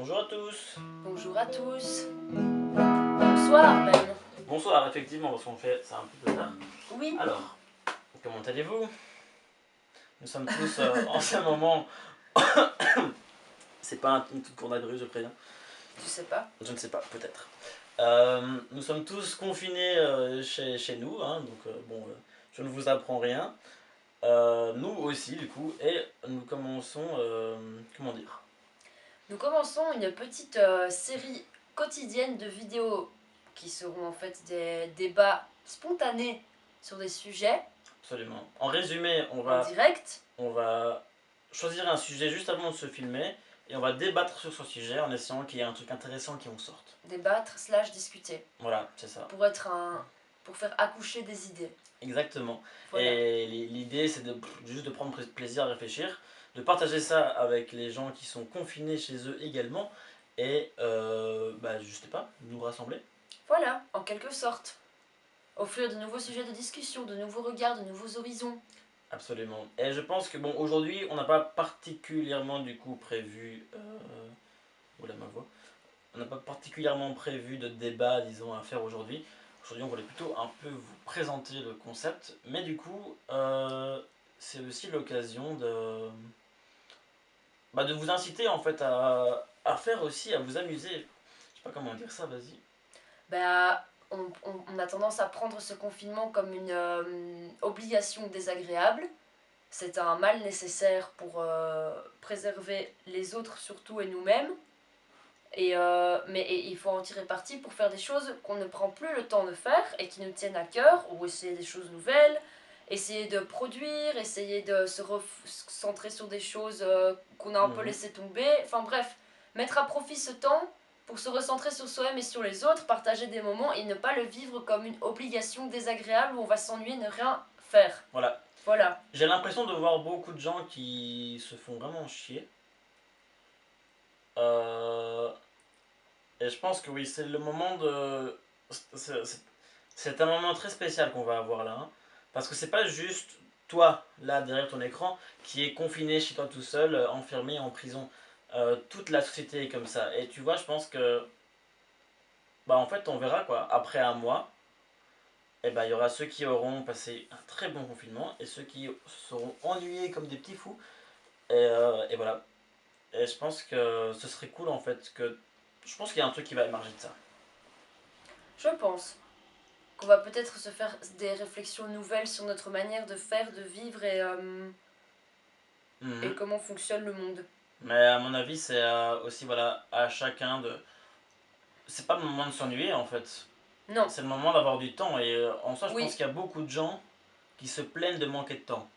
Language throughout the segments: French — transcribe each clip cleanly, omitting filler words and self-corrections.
Bonjour à tous. Bonjour à tous. Bonsoir même. Bonsoir, effectivement, parce qu'on fait ça un peu tard. Oui. Alors, comment allez-vous? Nous sommes tous en ce moment. C'est pas une toute courte abri, je préviens. Tu sais pas? Je ne sais pas, peut-être. Nous sommes tous confinés chez nous, hein, donc bon, je ne vous apprends rien. Nous aussi, du coup, et nous commençons. Comment dire? Nous commençons une petite série quotidienne de vidéos qui seront en fait des débats spontanés sur des sujets Absolument. En résumé, en direct. on va choisir un sujet juste avant de se filmer et on va débattre sur ce sujet en essayant qu'il y ait un truc intéressant qui en sorte. Débattre / discuter. Voilà, c'est ça. Pour faire accoucher des idées. Exactement. Voilà. Et l'idée, c'est juste de prendre plaisir à réfléchir, de partager ça avec les gens qui sont confinés chez eux également et, je sais pas, nous rassembler. Voilà, en quelque sorte. Offrir de nouveaux sujets de discussion, de nouveaux regards, de nouveaux horizons. Absolument. Et je pense que, bon, aujourd'hui, on n'a pas particulièrement, du coup, prévu... Oula, ma voix. On n'a pas particulièrement prévu de débat, disons, à faire aujourd'hui. Aujourd'hui, on voulait plutôt un peu vous présenter le concept, mais du coup, c'est aussi l'occasion de vous inciter en fait à faire aussi, à vous amuser. Je sais pas comment dire ça, vas-y. Bah, on a tendance à prendre ce confinement comme une obligation désagréable. C'est un mal nécessaire pour préserver les autres surtout et nous-mêmes. Mais il faut en tirer parti pour faire des choses qu'on ne prend plus le temps de faire et qui nous tiennent à cœur, ou essayer des choses nouvelles, essayer de produire, essayer de se centrer sur des choses qu'on a un peu laissé tomber. Enfin bref, mettre à profit ce temps pour se recentrer sur soi-même et sur les autres, partager des moments et ne pas le vivre comme une obligation désagréable où on va s'ennuyer, ne rien faire. Voilà. Voilà. J'ai l'impression de voir beaucoup de gens qui se font vraiment chier. Et je pense que oui, c'est le moment de... C'est un moment très spécial qu'on va avoir là. Hein, parce que c'est pas juste toi, là, derrière ton écran, qui est confiné chez toi tout seul, enfermé en prison. Toute la société est comme ça. Et tu vois, je pense que... Bah en fait, on verra quoi. Après un mois, eh ben, il y aura ceux qui auront passé un très bon confinement et ceux qui seront ennuyés comme des petits fous. Et voilà. Et je pense que ce serait cool en fait que... Je pense qu'il y a un truc qui va émerger de ça. Je pense qu'on va peut-être se faire des réflexions nouvelles sur notre manière de faire, de vivre et comment fonctionne le monde. Mais à mon avis, c'est aussi voilà, à chacun de... C'est pas le moment de s'ennuyer en fait. Non. C'est le moment d'avoir du temps. Et en soi, je pense qu'il y a beaucoup de gens qui se plaignent de manquer de temps.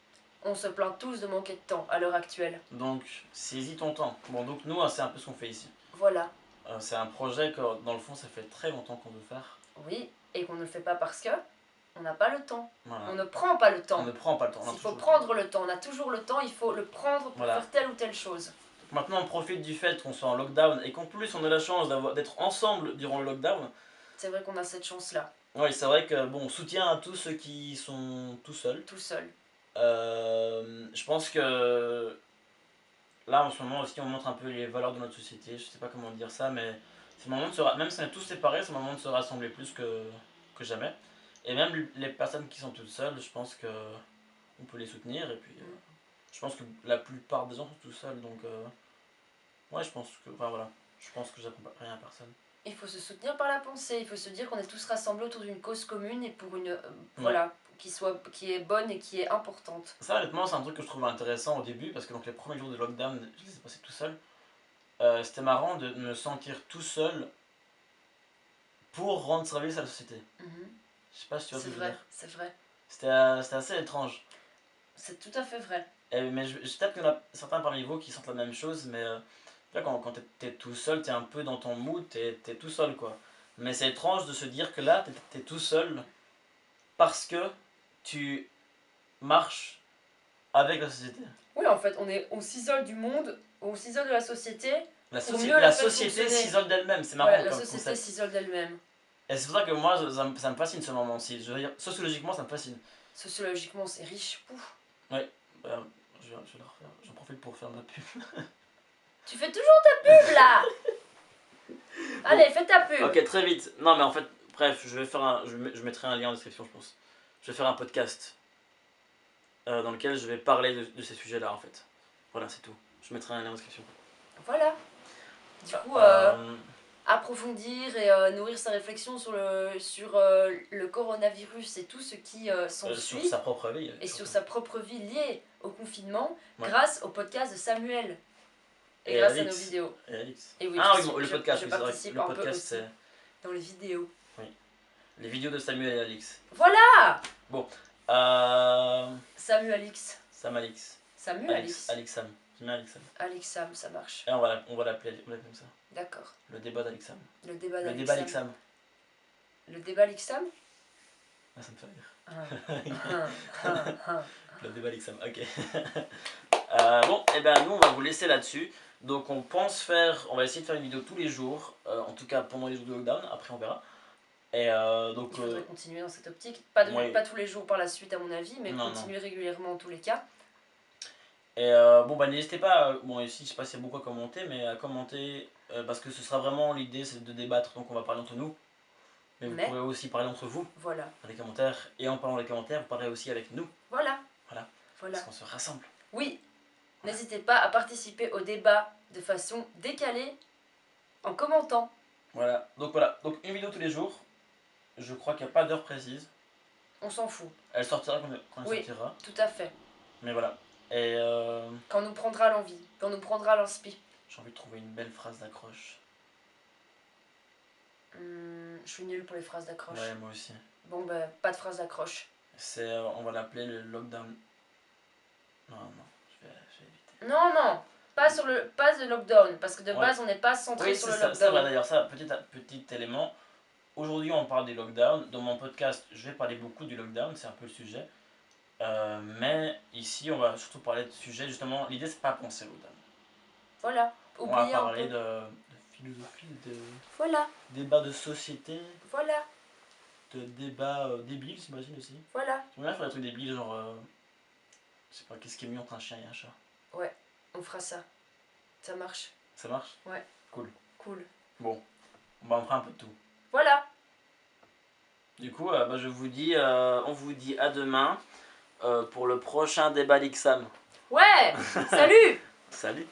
On se plaint tous de manquer de temps à l'heure actuelle. Donc, saisis ton temps. Bon, donc nous, c'est un peu ce qu'on fait ici. Voilà. C'est un projet que, dans le fond, ça fait très longtemps qu'on veut faire. Oui, et qu'on ne le fait pas parce que on n'a pas le temps. Voilà. On ne prend pas le temps. On ne prend pas le temps. Il faut prendre le temps. On a toujours le temps, il faut le prendre pour faire telle ou telle chose. Donc maintenant, on profite du fait qu'on soit en lockdown et qu'en plus, on a la chance d'être ensemble durant le lockdown. C'est vrai qu'on a cette chance-là. Oui, c'est vrai que, bon, soutien à tous ceux qui sont tout seuls. Tout seuls. Je pense que là en ce moment aussi on montre un peu les valeurs de notre société, je sais pas comment dire ça, mais c'est le moment de même si on est tous séparés, c'est le moment de se rassembler plus que jamais. Et même les personnes qui sont toutes seules, je pense que on peut les soutenir et puis je pense que la plupart des gens sont tout seuls donc ouais je pense que voilà, je pense que j'apprends rien à personne. Il faut se soutenir par la pensée, il faut se dire qu'on est tous rassemblés autour d'une cause commune et pour une voilà, qui est bonne et qui est importante. Ça honnêtement c'est un truc que je trouvais intéressant au début parce que donc les premiers jours de lockdown, je les ai passés tout seul. C'était marrant de me sentir tout seul pour rendre service à la société. Je sais pas si tu vois ce que je veux dire. C'est vrai. C'était assez étrange. C'est tout à fait vrai. Mais peut-être qu'il y en a certains parmi vous qui sentent la même chose, mais là, quand t'es tout seul, t'es un peu dans ton mood, t'es tout seul quoi. Mais c'est étrange de se dire que là, t'es tout seul parce que tu marches avec la société. Oui, en fait, on s'isole du monde, on s'isole de la société. La société s'isole d'elle-même, c'est marrant. Ouais, la société s'isole d'elle-même. Et c'est pour ça que moi, ça me fascine ce moment-ci. Je veux dire, sociologiquement, ça me fascine. Sociologiquement, c'est riche. Pouf. Ouais, je vais la refaire. J'en profite pour faire ma pub. Tu fais toujours ta pub là. Allez, fais ta pub. Ok, très vite. Non, mais en fait, bref, je mettrai un lien en description, je pense. Je vais faire un podcast dans lequel je vais parler de ces sujets-là, en fait. Voilà, c'est tout. Je mettrai un lien en description. Voilà. Du coup, approfondir et nourrir sa réflexion sur le coronavirus et tout ce qui sur s'ensuit, sa propre vie. et sur sa propre vie liée au confinement, Ouais. grâce au podcast de Samuel. Et Et grâce à Alix. nos vidéos. Et Alix. Et oui, Ah je oui, suis- bon, le je- podcast, je oui, c'est vrai. participe Le un peu podcast, aussi. c'est Dans les vidéos. les vidéos de Samuel et Alix. Voilà. Samuel Alix. Sam Alix. Samuel Alix. Alix Sam. J'aime bien Alix Sam. Alix Sam, ça marche. Et on va l'appeler comme ça. D'accord. Le débat d'Alix Sam. Le débat Le d'Alix débat Sam. Alix Sam. Le débat Alix Sam. Ah, ça me fait rire. Le débat Alix Sam, ok. Bon, et ben nous on va vous laisser là-dessus. Donc on va essayer de faire une vidéo tous les jours, en tout cas pendant les jours de lockdown, après on verra. Et donc. Il faudrait continuer dans cette optique. Pas tous les jours par la suite à mon avis, mais Non, continuer régulièrement en tous les cas. Et bon bah n'hésitez pas, bon ici je sais pas s'il y a beaucoup à commenter, mais à commenter, parce que ce sera vraiment l'idée, c'est de débattre, donc on va parler entre nous. Mais vous pourrez aussi parler entre vous, voilà, dans les commentaires, et en parlant des commentaires, vous parlerez aussi avec nous. Voilà. Parce qu'on se rassemble. Oui, n'hésitez pas à participer au débat de façon décalée, en commentant. Voilà, donc une vidéo tous les jours, je crois qu'il n'y a pas d'heure précise. On s'en fout. Elle sortira quand elle sortira. Tout à fait. Mais voilà. Et quand on nous prendra l'envie, quand on nous prendra l'inspi. J'ai envie de trouver une belle phrase d'accroche. Je suis nulle pour les phrases d'accroche. Ouais, moi aussi. Bon, bah, pas de phrase d'accroche. On va l'appeler le lockdown. Non, je vais éviter. Non, pas de lockdown, parce que de base, on n'est pas centré sur le lockdown. C'est vrai d'ailleurs, ça, petit élément. Aujourd'hui, on parle du lockdown. Dans mon podcast, je vais parler beaucoup du lockdown, c'est un peu le sujet. Mais ici, on va surtout parler de sujet, justement, l'idée c'est pas penser au lockdown. Voilà, on va parler de philosophie, de débat de société. Voilà. De débat débile, j'imagine aussi. Voilà. J'aimerais bien faire des trucs débiles, genre. Je sais pas, qu'est-ce qui est mieux entre un chien et un chat? Ouais, on fera ça. Ça marche. Ça marche? Ouais. Cool. Bon, on fera un peu de tout. Voilà. Du coup, on vous dit à demain pour le prochain débat Lixam. Ouais. Salut. Salut.